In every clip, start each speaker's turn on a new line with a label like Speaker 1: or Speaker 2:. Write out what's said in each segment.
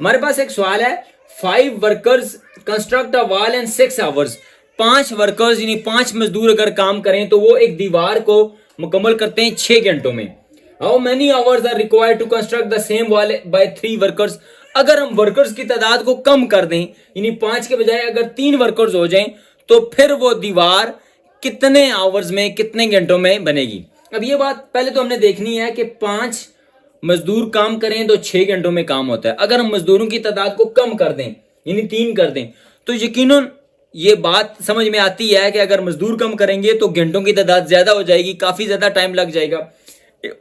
Speaker 1: हमारे पास एक सवाल है, 5 workers construct a wall in 6 hours. 5 workers यानी 5 मजदूर अगर काम करें तो वो एक दीवार को मुकम्मल करते हैं 6 घंटों में। How many hours are required to construct the same wall by 3 workers. अगर हम वर्कर्स की तादाद को कम कर दें, यानी 5 के बजाय अगर 3 वर्कर्स हो जाएं, तो फिर वो दीवार कितने आवर्स में, कितने घंटों में बनेगी। अब ये बात पहले तो हमने देखनी है कि 5 मजदूर काम करें तो 6 घंटों में काम होता है। अगर हम मजदूरों की तादाद को कम कर दें, यानी 3 कर दें, तो यकीनन ये बात समझ में आती है कि अगर मजदूर कम करेंगे तो घंटों की तादाद ज्यादा हो जाएगी, काफी ज्यादा टाइम लग जाएगा।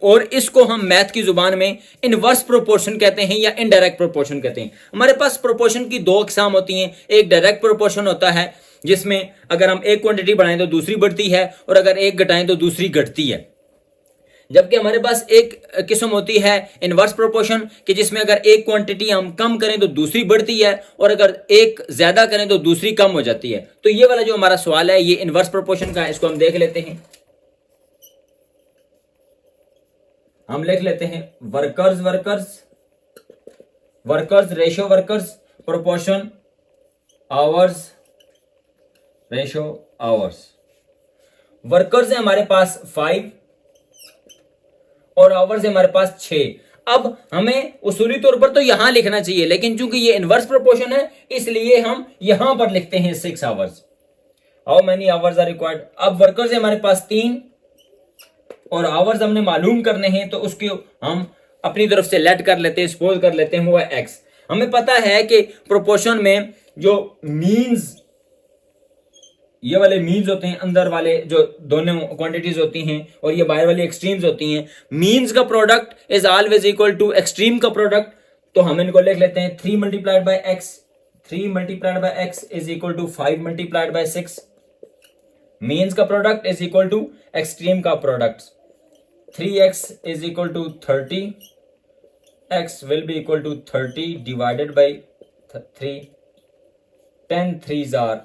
Speaker 1: और इसको हम मैथ की जुबान में इनवर्स प्रोपोर्शन कहते हैं या इनडायरेक्ट प्रोपोर्शन कहते हैं। हमारे पास प्रोपोर्शन की 2 अकसाम होती हैं। एक डायरेक्ट प्रोपोर्शन होता है जिसमें अगर हम एक क्वांटिटी बढ़ाएं तो दूसरी बढ़ती है, और अगर एक घटाएं तो दूसरी घटती है। जबकि हमारे पास एक किस्म होती है इनवर्स प्रोपोर्शन कि जिसमें अगर एक क्वांटिटी हम कम करें तो दूसरी बढ़ती है, और अगर एक ज्यादा करें तो दूसरी कम हो जाती है। तो ये वाला जो हमारा सवाल है ये इनवर्स प्रोपोर्शन का है। इसको हम देख लेते हैं। हम लिख लेते हैं workers ratio workers proportion hours ratio hours. Workers है हमारे पास 5 और आवर्स है हमारे पास 6। अब हमें उसूली तौर पर तो यहां लिखना चाहिए, लेकिन चूंकि ये इनवर्स प्रोपोर्शन है इसलिए हम यहां पर लिखते हैं 6 hours. How many hours are required. अब वर्कर्स है हमारे पास 3 और आवर्स हमने मालूम करने हैं, तो उसके हम अपनी तरफ से लेट कर लेते हैं, सपोज कर लेते हैं वो है x। हमें पता है कि प्रोपोर्शन में जो मीन्स, ये वाले मीन्स होते हैं, अंदर वाले जो दोनों क्वांटिटीज होती हैं और ये बाहर वाली एक्सट्रीम्स होती हैं, मीन्स का product is always equal to extreme का प्रोडक्ट। तो हम इनको लिख लेते हैं 3 multiplied by x, 3 multiplied by x is equal to 5 multiplied by 6। Means का product is equal to extreme का product. 3x is equal to 30, x will be equal to 30 divided by 3, 10 3s are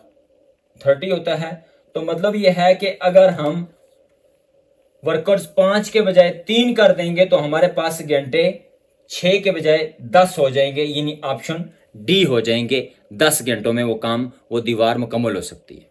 Speaker 1: 30 होता है। तो मतलब ये है कि अगर हम वर्कर्स 5 के बजाय 3 कर देंगे तो हमारे पास घंटे 6 के बजाय 10 हो जाएंगे, यानी ऑप्शन डी हो जाएंगे। 10 घंटों में वो काम, वो दीवार मुकम्मल हो सकती है।